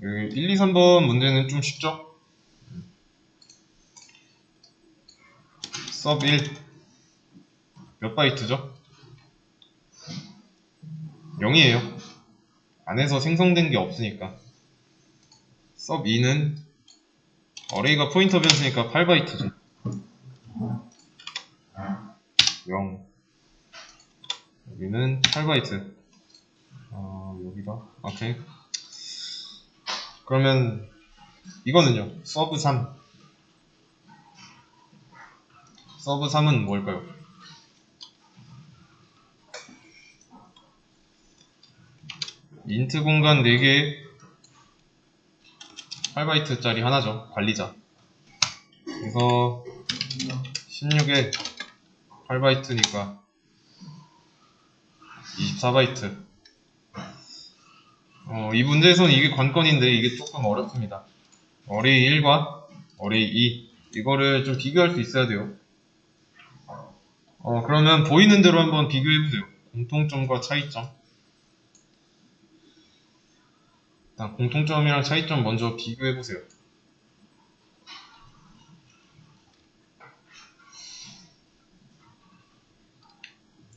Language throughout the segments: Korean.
1, 2, 3번 문제는 좀 쉽죠? sub 1 몇 바이트죠? 0이에요. 안에서 생성된 게 없으니까. sub 2는 어레이가 포인터 변수니까 8바이트죠. 0. 여기는 8바이트. 여기다. 오케이. 그러면 이거는요. sub 3. sub 3은 뭘까요? 인트 공간 4개에 8바이트짜리 하나죠. 관리자. 그래서 16에 8바이트니까 24바이트. 이 문제에서는 이게 관건인데 이게 조금 어렵습니다. 어레이 1과 어레이 2 이거를 좀 비교할 수 있어야 돼요. 그러면 보이는 대로 한번 비교해보세요. 공통점과 차이점. 일단 공통점이랑 차이점 먼저 비교해보세요.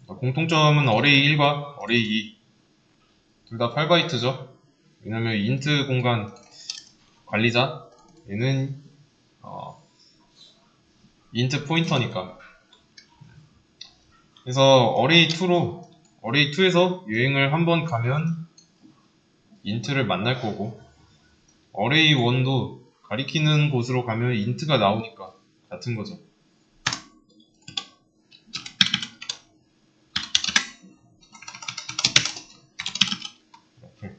공통점은 어레이 1과 어레이 2 둘 다 8바이트죠. 왜냐면 인트 공간 관리자 얘는 인트 포인터니까. 그래서 어레이 2에서 유행을 한번 가면 인트를 만날 거고, 어레이 1도 가리키는 곳으로 가면 인트가 나오니까 같은 거죠. 이렇게.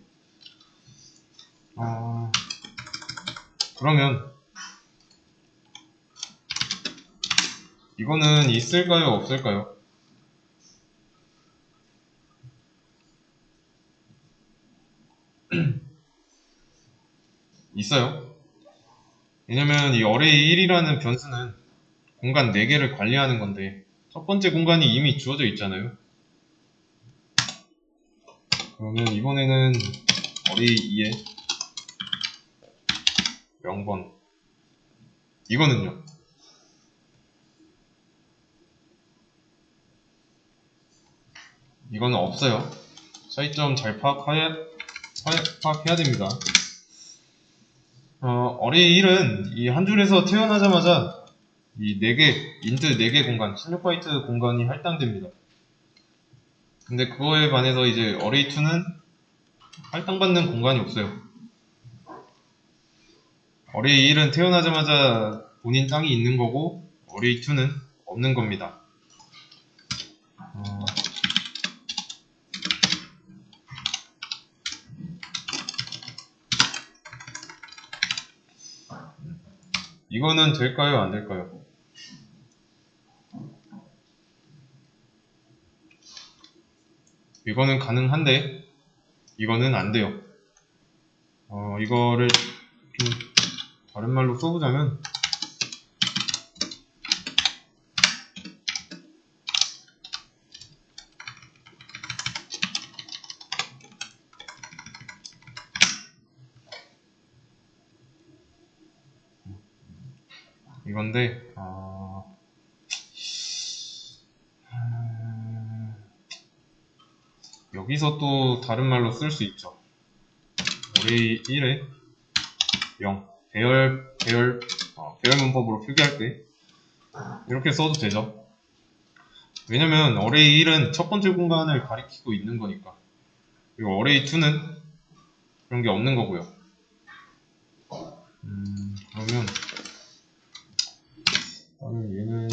그러면 이거는 있을까요? 없을까요? 있어요. 왜냐면 이 어레이 1이라는 변수는 공간 4개를 관리하는 건데 첫 번째 공간이 이미 주어져 있잖아요. 그러면 이번에는 어레이 2에 0번 이거는요. 이거는 없어요. 차이점 잘 파악해야 됩니다. 어레이 1은 이 한 줄에서 태어나자마자 이 4개, 인트 4개 공간, 16바이트 공간이 할당됩니다. 근데 그거에 반해서 이제 어레이 2는 할당받는 공간이 없어요. 어레이 1은 태어나자마자 본인 땅이 있는 거고, 어레이 2는 없는 겁니다. 이거는 될까요? 안 될까요? 이거는 가능한데 이거는 안 돼요. 이거를 좀 다른 말로 써보자면 이건데 여기서 또 다른 말로 쓸 수 있죠. 어레이 1에 0 배열 문법으로 표기할 때 이렇게 써도 되죠. 왜냐면 어레이 1은 첫 번째 공간을 가리키고 있는 거니까. 그리고 어레이 2는 그런 게 없는 거고요. 그러면 얘는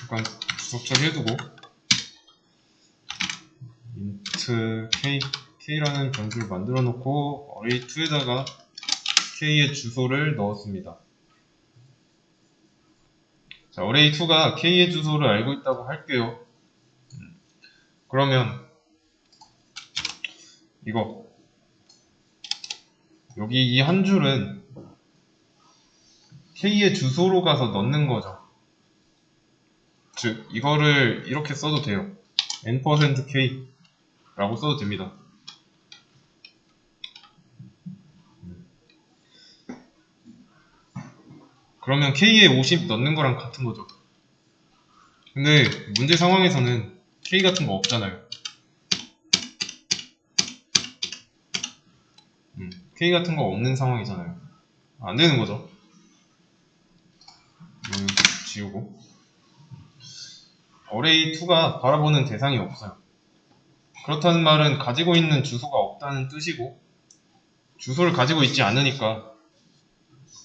잠깐 주석 처리해두고 int k라는 변수를 만들어 놓고 어레이 2에다가 k의 주소를 넣었습니다. 자, 어레이 2가 k의 주소를 알고 있다고 할게요. 그러면 이거 여기 이 한 줄은 k의 주소로 가서 넣는 거죠. 즉 이거를 이렇게 써도 돼요. n%k 라고 써도 됩니다. 그러면 k에 50 넣는 거랑 같은 거죠. 근데 문제 상황에서는 k 같은 거 없잖아요. k 같은 거 없는 상황이잖아요. 안 되는 거죠. 지우고. array2가 바라보는 대상이 없어요. 그렇다는 말은 가지고 있는 주소가 없다는 뜻이고, 주소를 가지고 있지 않으니까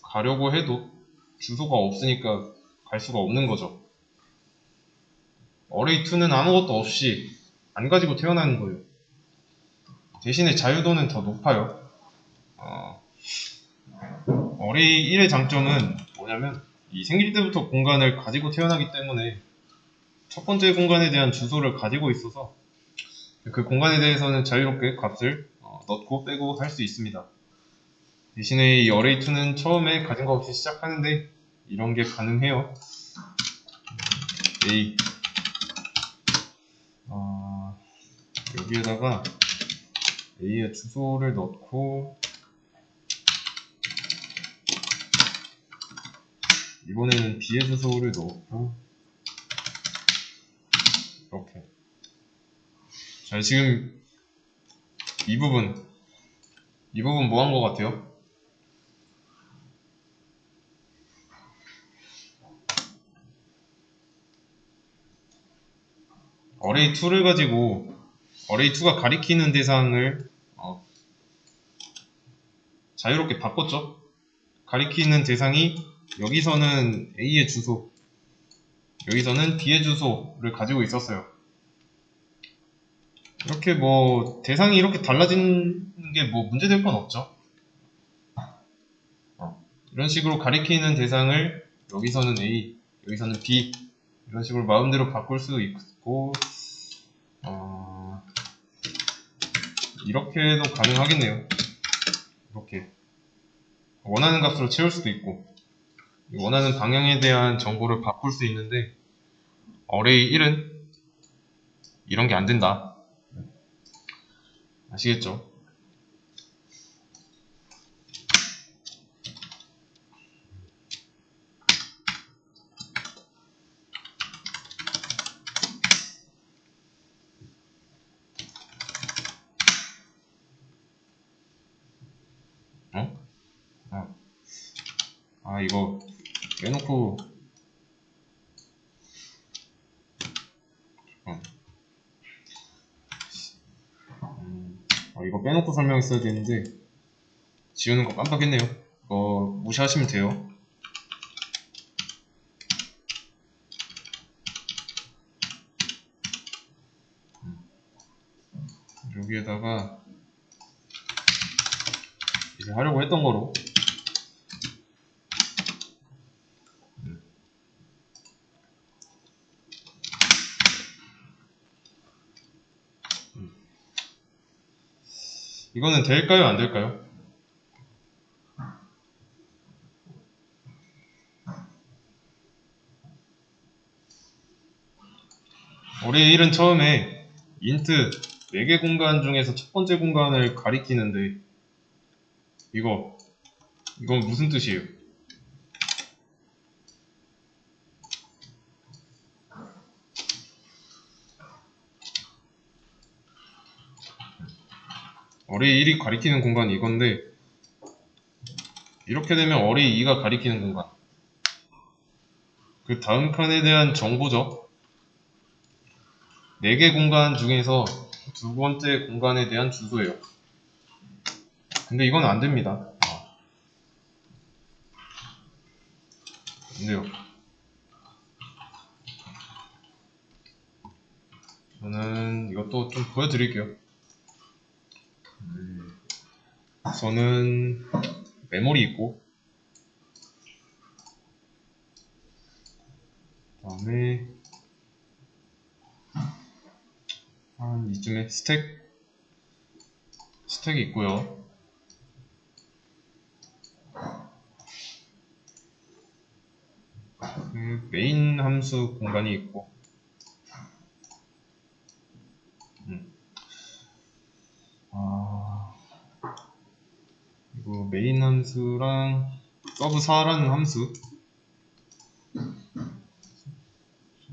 가려고 해도 주소가 없으니까 갈 수가 없는 거죠. array2는 아무것도 없이 안 가지고 태어나는 거예요. 대신에 자유도는 더 높아요. array1의 장점은 뭐냐면 이 생길 때부터 공간을 가지고 태어나기 때문에 첫 번째 공간에 대한 주소를 가지고 있어서 그 공간에 대해서는 자유롭게 값을 넣고 빼고 할 수 있습니다. 대신에 이 array2는 처음에 가진 거 없이 시작하는데 이런 게 가능해요. A 여기에다가 A의 주소를 넣고 이번에는 B의 주소를 넣고 이렇게. 자, 지금 이 부분 뭐 한 것 같아요? array2를 가지고 array2가 가리키는 대상을 자유롭게 바꿨죠. 가리키는 대상이 여기서는 A의 주소, 여기서는 B의 주소를 가지고 있었어요. 이렇게 뭐 대상이 이렇게 달라지는 게 뭐 문제될 건 없죠. 이런 식으로 가리키는 대상을 여기서는 A, 여기서는 B 이런 식으로 마음대로 바꿀 수 있고 이렇게도 가능하겠네요. 이렇게 원하는 값으로 채울 수도 있고 원하는 방향에 대한 정보를 바꿀 수 있는데 array 1은 이런 게 안 된다. 아시겠죠? 이거 빼놓고 이거 빼놓고 설명했어야 되는데 지우는 거 깜빡했네요. 이거 무시하시면 돼요. 여기에다가 이제 하려고 했던 거로 이거는 될까요? 안 될까요? array 1은 처음에 int 4개 공간 중에서 첫 번째 공간을 가리키는데 이건 무슨 뜻이에요? array 1이 가리키는 공간이 이건데 이렇게 되면 array 2가 가리키는 공간 그 다음 칸에 대한 정보죠. 4개 공간 중에서 두 번째 공간에 대한 주소예요. 근데 이건 안 됩니다. 안 돼요. 저는 이것도 좀 보여드릴게요. 저는 메모리 있고 그 다음에 한 이쯤에 스택이 있고요. 메인 함수 공간이 있고 메인 함수랑 서브4라는 함수,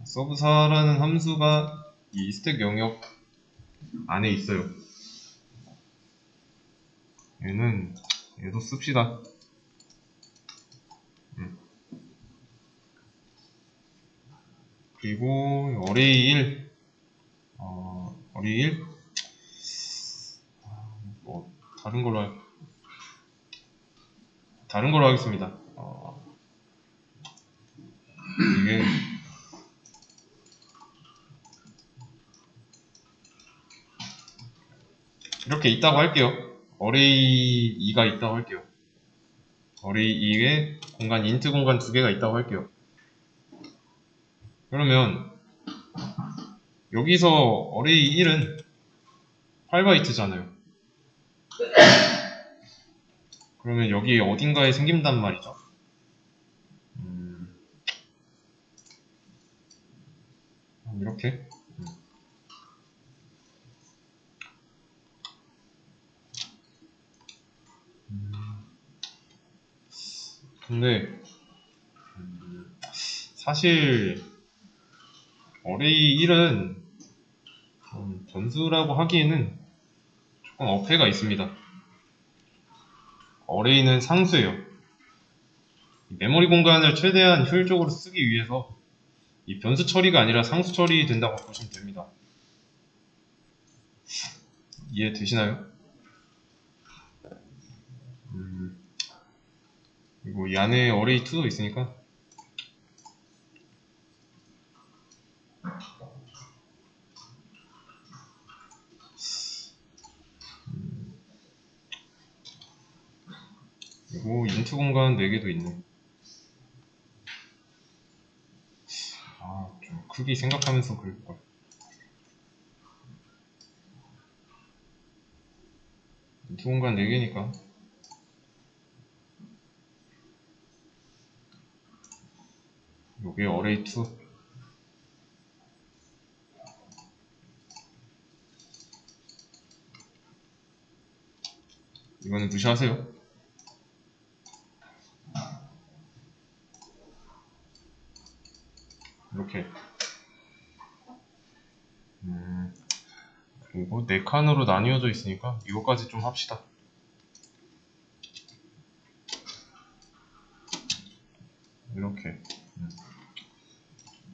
서브4라는 함수가 이 스택 영역 안에 있어요. 얘도 씁시다. 그리고 어레이 1, 어레이 1, 뭐 다른 걸로 하겠습니다. 이게 이렇게 있다고 할게요. 어레이 2가 있다고 할게요. 어레이 2에 공간, 인트 공간 두 개가 있다고 할게요. 그러면 여기서 어레이 1은 8바이트잖아요. 그러면 여기 어딘가에 생긴단 말이죠. 이렇게. 근데 사실 어레이 1은 변수라고 하기에는 조금 어폐가 있습니다. 어레이는 상수예요. 메모리 공간을 최대한 효율적으로 쓰기 위해서 이 변수 처리가 아니라 상수 처리 된다고 보시면 됩니다. 이해되시나요? 그리고 이 안에 어레이 2도 있으니까 그리고 인트 공간 4개도 있네. 좀 크기 생각하면서 그릴걸. 인트 공간 4개니까 요게 어레이 2. 이거는 무시하세요. 이렇게. 그리고 4칸으로 나뉘어져 있으니까 이거까지 좀 합시다. 이렇게.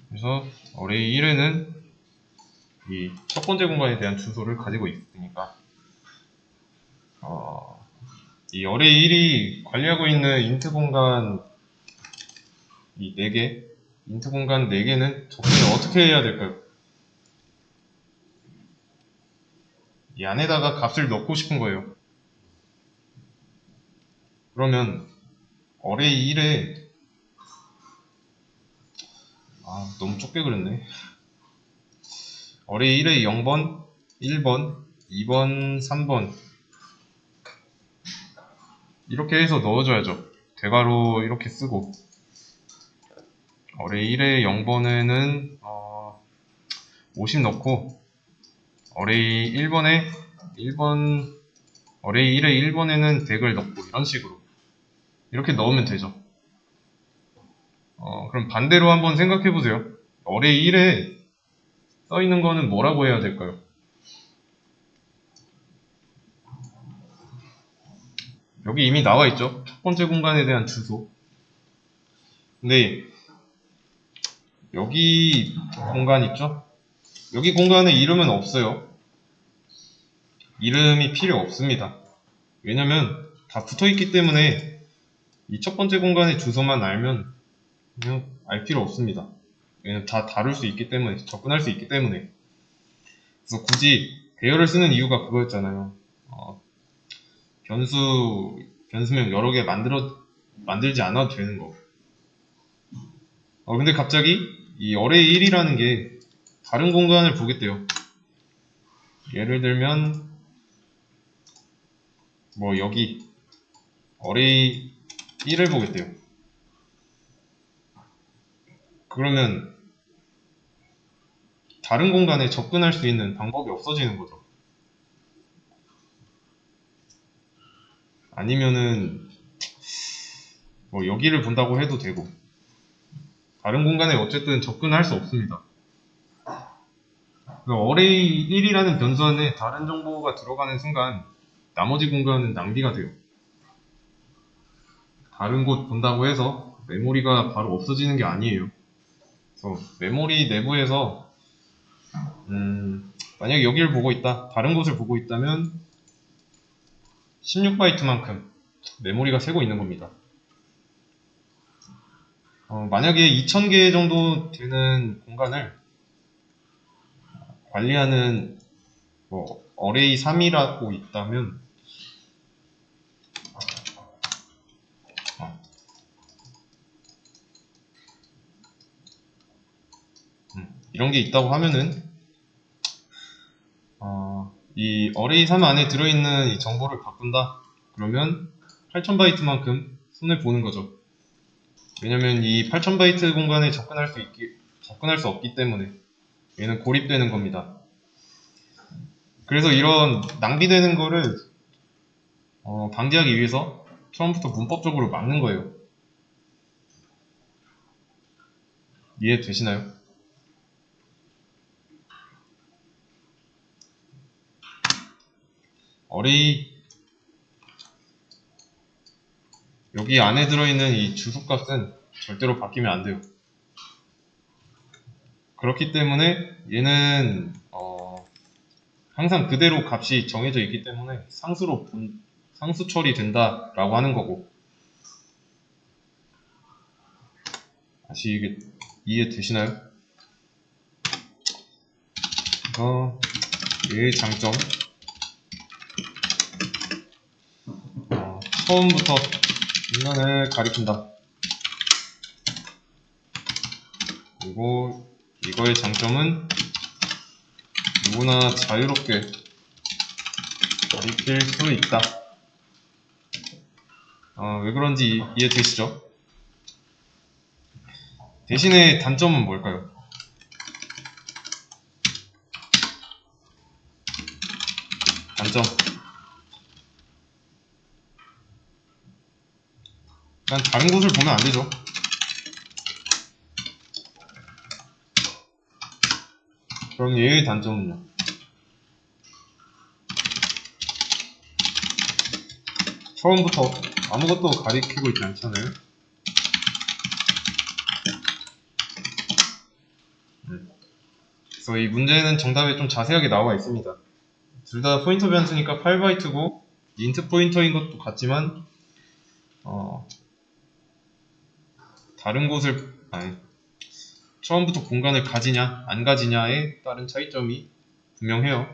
그래서 어레이 1에는 이 첫 번째 공간에 대한 주소를 가지고 있으니까 이 어레이 1이 관리하고 있는 인트 공간 이 4개, 인트 공간 4개는 접근을 어떻게 해야 될까요? 이 안에다가 값을 넣고 싶은 거예요. 그러면 어레이 1에 너무 좁게 그렸네. 어레이 1에 0번, 1번, 2번, 3번 이렇게 해서 넣어줘야죠. 대괄호 이렇게 쓰고 어레이 1에 0번에는 50 넣고 어레이 1번에 1번 어레이 1에 1번에는 100을 넣고 이런 식으로 이렇게 넣으면 되죠. 그럼 반대로 한번 생각해 보세요. 어레이 1에 써있는 거는 뭐라고 해야 될까요? 여기 이미 나와 있죠. 첫 번째 공간에 대한 주소. 근데 여기 공간 있죠? 여기 공간에 이름은 없어요. 이름이 필요 없습니다. 왜냐면 다 붙어 있기 때문에 이 첫 번째 공간의 주소만 알면 그냥 알 필요 없습니다. 왜냐면 다 다룰 수 있기 때문에, 접근할 수 있기 때문에. 그래서 굳이 배열을 쓰는 이유가 그거였잖아요. 변수명 여러 개 만들지 않아도 되는 거. 근데 갑자기 이 어레이 1이라는 게 다른 공간을 보겠대요. 예를 들면 뭐 여기 어레이 1을 보겠대요. 그러면 다른 공간에 접근할 수 있는 방법이 없어지는 거죠. 아니면은 뭐 여기를 본다고 해도 되고, 다른 공간에 어쨌든 접근할 수 없습니다. array 1이라는 변수 안에 다른 정보가 들어가는 순간 나머지 공간은 낭비가 돼요. 다른 곳 본다고 해서 메모리가 바로 없어지는 게 아니에요. 그래서 메모리 내부에서 만약에 여기를 보고 있다, 다른 곳을 보고 있다면 16바이트만큼 메모리가 새고 있는 겁니다. 만약에 2000개 정도 되는 공간을 관리하는 뭐 array 3이라고 있다면 이런 게 있다고 하면은 이 array 3 안에 들어있는 이 정보를 바꾼다 그러면 8000바이트만큼 손을 보는 거죠. 왜냐면 이 8000바이트 공간에 접근할 수 없기 때문에 얘는 고립되는 겁니다. 그래서 이런 낭비되는 거를 방지하기 위해서 처음부터 문법적으로 막는 거예요. 이해되시나요? array 여기 안에 들어있는 이 주소값은 절대로 바뀌면 안 돼요. 그렇기 때문에 얘는 항상 그대로 값이 정해져 있기 때문에 상수 처리된다 라고 하는 거고, 다시 이해되시나요? 얘의 장점, 처음부터 인간을 가리킨다. 그리고 이거의 장점은 누구나 자유롭게 가리킬 수 있다. 왜 그런지 이해되시죠? 대신에 단점은 뭘까요? 단점. 난 다른 곳을 보면 안 되죠. 그럼 얘의 단점은요? 처음부터 아무것도 가리키고 있지 않잖아요. 그래서 이 문제는 정답에 좀 자세하게 나와 있습니다. 둘 다 포인터 변수니까 8바이트고 인트 포인터인 것도 같지만 다른 곳을 처음부터 공간을 가지냐 안 가지냐에 따른 차이점이 분명해요.